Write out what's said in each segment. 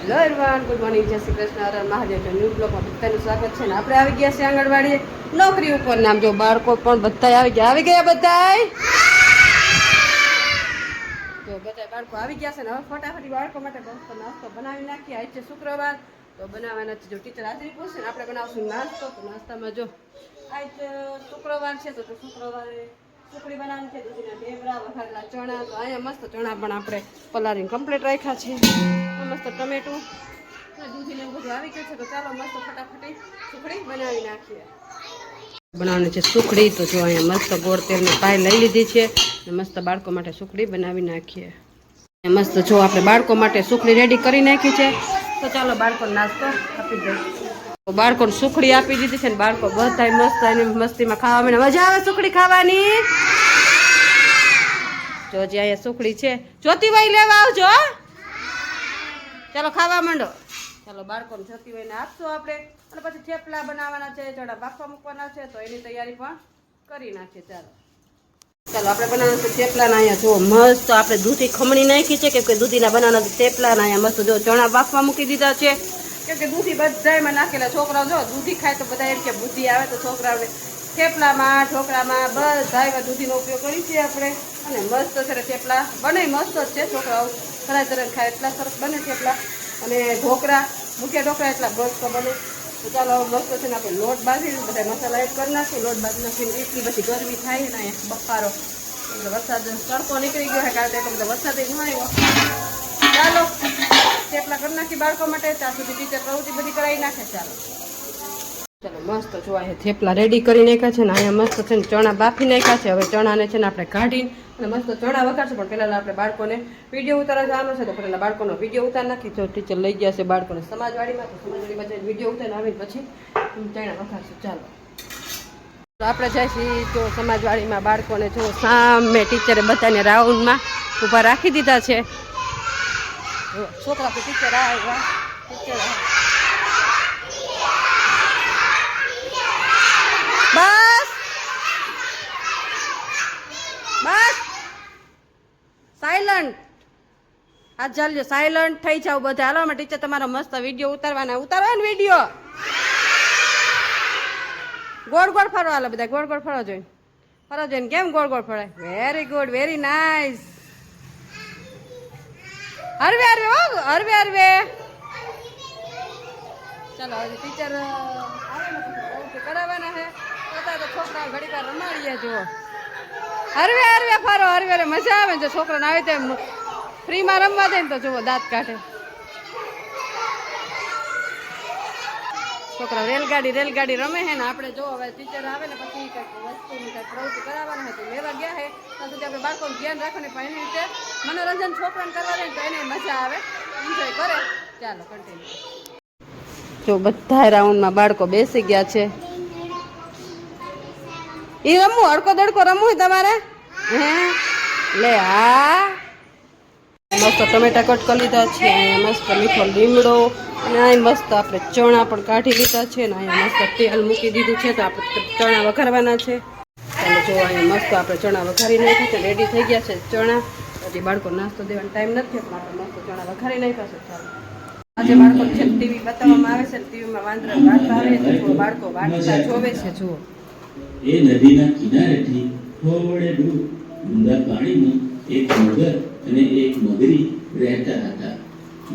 Hello everyone, good morning, જય Shri Krishna, Har Har Mahadev. New બ્લોગમાં બધાનું સ્વાગત છે ને આપણે આવી ગયા છે આંગણવાડીએ નોકરી ઉપર. નામ જો બાળકો પણ બધા આવી ગયા બધા તો બધા બાળકો આવી ગયા છે ને હવે ફટાફટ બાળકો માટે નાસ્તો બનાવી નાખીએ. આજ છે શુક્રવાર તો બનાવવાના છે. જો ટીચર હાજરી પૂછશે ને આપણે બનાવશું નાસ્તો. તો નાસ્તામાં જો આજ શુક્રવાર છે તો શુક્રવારે સુખડી બનાવવાની છે. દૂધીના ઢેબરા, વઘારેલા ચણા. તો અહીંયા મસ્ત ચણા પણ આપણે પલાળીને કમ્પ્લીટ રાખ્યા છે. મસ્ત ટમેટું દૂધીને બધું આવી ગયું છે. તો ચાલો મસ્ત ફટાફટી સુખડી બનાવી નાખીએ. બનાવવાની છે સુખડી. તો જો અહીંયા મસ્ત ગોળ તેલની પાય લઈ લીધી છે. મસ્ત બાળકો માટે સુખડી બનાવી નાખીએ. મસ્ત જો આપણે બાળકો માટે સુખડી રેડી કરી નાખી છે. તો ચાલો બાળકોને નાસ્તો આપી દઈએ. તો બાળકોને સુખડી આપી દીધી છે ને બાળકો બધા મસ્ત એની મસ્તીમાં ખાવા મને મજા આવે સુખડી ખાવાની. જો જે અહીંયા સુખડી છે જ્યોતિભાઈ લેવા આવજો. ચાલો ખાવા માંડો. ચાલો બાળકોને જ્યોતિભાઈને આપશો આપણે. અને પછી થેપલા બનાવવાના છે, ચણા બાફવા મૂકવાના છે. તો એની તૈયારી પણ કરી નાખીએ. ચાલો આપણે બનાવવાના છે થેપલાના. અહીંયા જો મસ્ત આપણે દૂધી ખમણી નાખી છે કેમ કે દૂધીના બનાવવાના થેપલાના. અહીંયા મસ્ત જો ચણા બાફવા મૂકી દીધા છે કેમ કે દૂધી બધામાં નાખેલા. છોકરાઓ જો દૂધી ખાય તો બધા એમ કે બુદ્ધિ આવે. તો છોકરાઓને થેપલામાં ઢોકળામાં બધા એવા દૂધીનો ઉપયોગ કરી છે આપણે. અને મસ્ત છે થેપલા બને મસ્ત જ છે. છોકરાઓ ખરા તરત ખાય એટલા સરસ બને થેપલા. અને ઢોકળા મૂક્યા ઢોકળા એટલા મસ્ત બને. તો ચાલો મસ્ત છે ને આપણે લોટ બાંધીને બધા મસાલા એડ કરી નાખીએ. લોટ બાંધી નાખીને એટલી બધી ગરમી થાય ને અહીંયા બફારો એટલે વરસાદ તડકો નીકળી ગયો છે કારણ કે એટલો બધો વરસાદ ન આવ્યો. ચાલો થેપલા કરી નાખી બાળકો માટે. ત્યાં સુધી ટીચર પ્રવૃત્તિ બધી કરાવી નાખે. ચાલો મસ્ત જો અહીંયા થેપલા રેડી કરી નાખ્યા છે ને અહીંયા મસ્ત છે ને ચણા બાફી નાખ્યા છે. હવે ચણાને છે ને આપણે કાઢીને અને મસ્ત ચણા વઘારશું. પણ પહેલાં આપણે બાળકોને વિડીયો ઉતારવા જવાનો છે. તો પહેલાં બાળકોનો વિડીયો ઉતાર નાખી. જો ટીચર લઈ ગયા છે બાળકોને સમાજવાડીમાં. તો સમાજવાડીમાં જઈને વિડીયો ઉતારીને આવીને પછી ચણા વઘારશું. ચાલો તો આપણે જઈશું જો સમાજવાડીમાં. બાળકોને જો સામે ટીચરે બધાને રાઉન્ડમાં ઊભા રાખી દીધા છે. છોકરા તો ટીચર આવ્યા ટીચર બસ બસ સાયલન્ટ. હાથ ચાલજો, સાયલન્ટ થઈ જાવ બધા. હાલો અમે ટીચર તમારો મસ્ત વિડીયો ઉતારવાના ને વિડીયો. ગોળ ગોળ ફરો. હાલો બધા ગોળ ગોળ ફરો જોઈને કેમ ગોળ ગોળ ફરાય. Very good, very nice. હરવે હરવે હો, હરવે હરવે. ચાલો હવે ટીચર આવે ને કરાવવાના છે. તો છોકરા ઘડી વાર રમાડીએ. જુઓ હરવે હરવે ફરો, હરવે હરવે મજા આવે ને. જો છોકરાને આવે તો ફ્રીમાં રમવા દે ને તો જુઓ દાંત કાઢે. છોકરા રેલગાડી રમે છે ને. આપણે જો હવે ટીચર આવે ને પછી કંઈક વસ્તુની કંઈક પ્રવૃત્તિ કરાવવાના હોય તો લેવા ગયા છે. ત્યાં સુધી આપણે બાળકોનું ધ્યાન રાખવાની પણ એની રીતે મનોરંજન છોકરાને કરવા દે તો એને મજા આવે, એન્જોય કરે. ચાલો કન્ટિન્યુ. જો બધા રાઉન્ડમાં બાળકો બેસી ગયા છે. એ રમવું હડકો દડકો રમવું તમારે હે લે. હા મસ્ત ટમેટા કટ કરી લીધા છે. અહીંયા મસ્ત મીઠો લીમડો અને અહીં મસ્ત આપણે ચણા પણ કાઢી લીધા છે ને. અહીંયા મસ્ત તેલ મૂકી દીધું છે. તો આપણે ચણા વઘારવાના છે. ચાલો જો અહીંયા મસ્ત આપણે ચણા વઘારી નાખ્યા છે. રેડી થઈ ગયા છે ચણા. હજી બાળકો નાસ્તો દેવાનો ટાઈમ નથી પણ આપણે મસ્ત ચણા વઘારી નાખ્યા છે. ચાલો આજે બાળકો છે ટીવી બતાવવામાં આવે છે. ટીવીમાં વાંદરા વાર્તા આવે તો બાળકો વાર્તા જોવે છે. જુઓ એ નદીના કિનારેથી થોડે દૂર ઊંડા પાણીમાં એક મગર અને એક મગરી રહેતા હતા.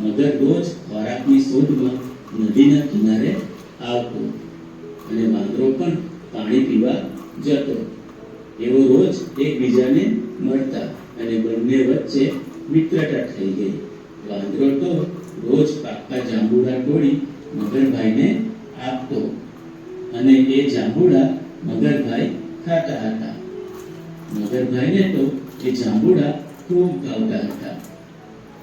મગર રોજ ખોરાકની શોધમાં નદીના કિનારે આવતો અને વાંદરો પણ પાણી પીવા જતો. એવો રોજ એકબીજાને મળતા અને બંને વચ્ચે મિત્રતા થઈ ગઈ. વાંદરો તો રોજ પાકા જાંબુડા તોડી મગરભાઈને આપતો અને એ જાંબુડા મગરભાઈ ખાતા હતા. મગરભાઈને તો એ જાંબુડા ખૂબ ભાવતા હતા.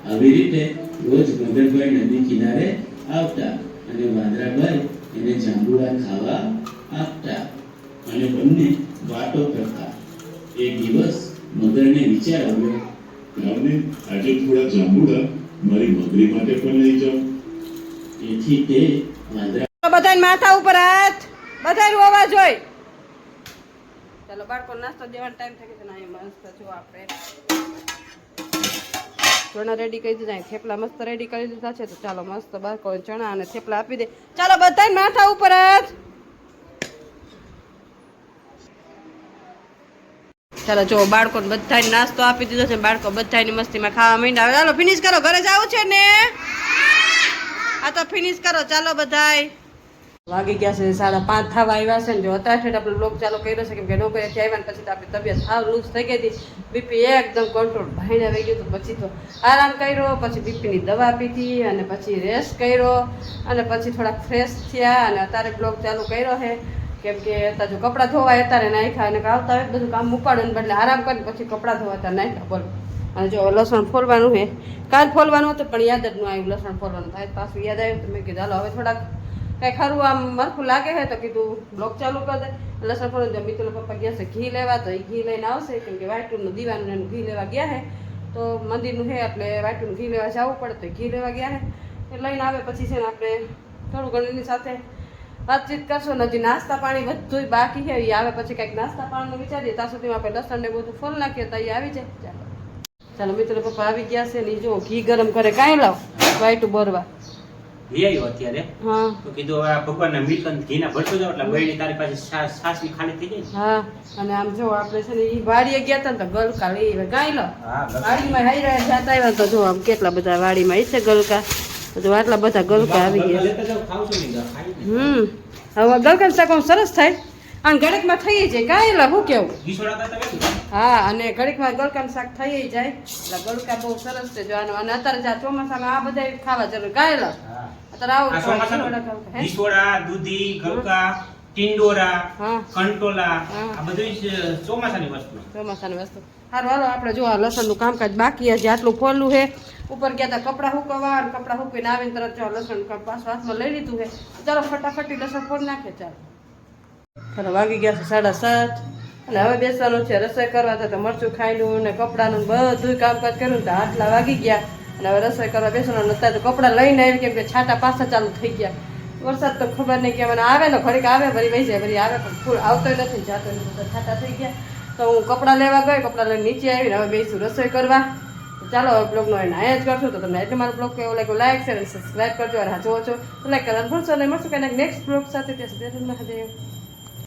આવી રીતે રોજ મગરભાઈ નદી કિનારે આવતા અને વાંદરાભાઈ એને જાંબુડા ખાવા આપતા અને બંને વાતો કરતા. એક દિવસ મગરને વિચાર આવ્યો, ગામને આજે થોડા જાંબુડા મારી મગરી માટે પણ લઈ જાઓ. તેથી તે વાંદરા બધાને માથા ઉપર હાથ, બધાનો અવાજ હોય. ચાલો બાળકો નાસ્તો દેવાનો ટાઈમ થઈ ગયો છે ને. અહીં મસ્ત જો આપણે ચણા રેડી કરી દીધા, થેપલા મસ્ત રેડી કરી દીધા છે. તો ચાલો મસ્ત બાળકો ચણા અને થેપલા આપી દે. ચાલો બધાય માથા ઉપર જ. ચાલો જો બાળકોને બધાને નાસ્તો આપી દીધો છે. બાળકો બધાની મસ્તીમાં ખાવા માંડ્યા. ચાલો ફિનિશ કરો, ઘરે જવું છે ને? આ તો ફિનિશ કરો. ચાલો બધાય. વાગી ગયા છે 5:30 થવા આવ્યા છે ને. જો અત્યારે આપણે બ્લોગ ચાલુ કર્યો છે કેમ કે નોકરીથી આવ્યા ને પછી તો આપણી તબિયત સાવ લૂઝ થઈ ગઈ હતી. બીપી એકદમ કંટ્રોલ ભાઈને આવી ગયું હતું. પછી તો આરામ કર્યો, પછી બીપીની દવા પીધી અને પછી રેસ્ટ કર્યો અને પછી થોડાક ફ્રેશ થયા અને અત્યારે બ્લોગ ચાલુ કર્યો છે. કેમ કે અત્યારે જો કપડાં ધોવાય અત્યારે નાખ્યા અને આવતા હોય બધું કામ ઉપાડવાનું બદલે આરામ કરીને પછી કપડાં ધોવાતા નાખ્યા. બોલો. અને જો લસણ ફોલવાનું છે. કાલ ફોલવાનું હતું પણ યાદ જ ન આવ્યું લસણ ફોલવાનું. થાય પાછું યાદ આવ્યું તો મેં કીધું હાલો હવે થોડાક કંઈ ખરું આમ મરખું લાગે છે તો કીધું બ્લોગ ચાલુ કરી દે. લસણ ફોલવાનું મિતુલ પપ્પા ગયા છે ઘી લેવા, તો એ ઘી લઈને આવશે કેમ કે વાટુનું દીવાનું ઘી લેવા ગયા છે. તો મંદિરનું છે એટલે વાટુનું ઘી લેવા જવું પડે તો ઘી લેવા ગયા છે. એ લઈને આવે પછી છે ને આપણે થોડું ઘણું એની સાથે વાતચીત કરશો. ને હજી નાસ્તા પાણી બધું બાકી છે. એ આવે પછી કંઈક નાસ્તા પાણીનું વિચારીએ. ત્યાં સુધીમાં આપણે લસણ ને બધું ફોલ નાખીએ તો એ આવી જાય. ચાલો ચાલો મિત્ર પપ્પા આવી ગયા છે ને જો ઘી ગરમ કરે. કાંઈ લાવ વાઈટું બરવા અત્યારે હા તો કીધું હવે આ ભગવાનના મિલકત ઘીના ભરતો જાવ એટલે બહેની તારી પાસે સાસની ખાલી થઈ જાય. હા અને આમ જો આપણે છે ને એ વાડીએ ગયા હતા ને તો ગલકા લઈ ગાય લો હા વાડીમાં હાઈ રહ્યા જાતા આવ્યા તો જો આમ કેટલા બધા વાડીમાં ઈ છે ગલકા. જો આટલા બધા ગલકા આવી ગયા. લેતા જાવ ખાવશો નહીં ખાઈ હવે ગલકા શાક આમ સરસ થાય અને ઘડીકમાં થઈ જાય. કાંઈ લા શું કેવું? ગીસોડા કરતા બેઠું હા અને ઘડીકમાં ગલકાનું શાક થઈ જાય એટલે ગલકા બહુ સરસ છે. જો અને અત્યારે આ ચોમાસામાં આ બધા ખાવા જરૂર. કાંઈ લા અત્યારે આ ચોમાસામાં ગીસોડા, દૂધી, ગલકા, ટિંડોરા, હા કંટોલા હા. આ બધું જ ચોમાસાની વસ્તુ. ચોમાસાની વસ્તુ. સારું હાલો આપણે જો આ લસણનું કામકાજ બાકી હજી આટલું ફોલું છે. ઉપર ગયા હતા કપડાં સુકવવા અને કપડાં સુકવીને આવીને તરત જો લસણ પાછું હાથમાં લઈ લીધું છે. ચાલો ફટાફટી લસણ ફોડ નાખે. ચાલો વાગી ગયા છે 7:30 અને હવે બેસવાનું છે રસોઈ કરવા. તો મરચું ખાઈનું ને કપડાનું બધું કામકાજ કર્યું તો આટલા વાગી ગયા અને હવે રસોઈ કરવા બેસવાનું. અત્યારે તો કપડાં લઈને આવી કેમ કે છાંટા પાછા ચાલુ થઈ ગયા. વરસાદ તો ખબર નહીં કે મને આવે ને ઘડીક આવે વળી વહી જાય વળી આવે પણ ફૂલ આવતોય નથી જાતો નથી. છાંટા થઈ ગયા તો હું કપડાં લેવા ગઈ. કપડાં લઈને નીચે આવીને હવે બેસીશું રસોઈ કરવા. ચાલો હવે બ્લોગનો એને અહીંયા જ કરશું. તો તમને એટલે મારો બ્લોગ કેવો લાગ્યો લાઈક શેર અને સબસ્ક્રાઈબ કરજો. અને હા જોવો છો તો લાઈક કરવાનું ભૂલશો નહીં. મળશું કંઈક નેક્સ્ટ બ્લોગ સાથે. ત્યાં સુધી મહાદેવ.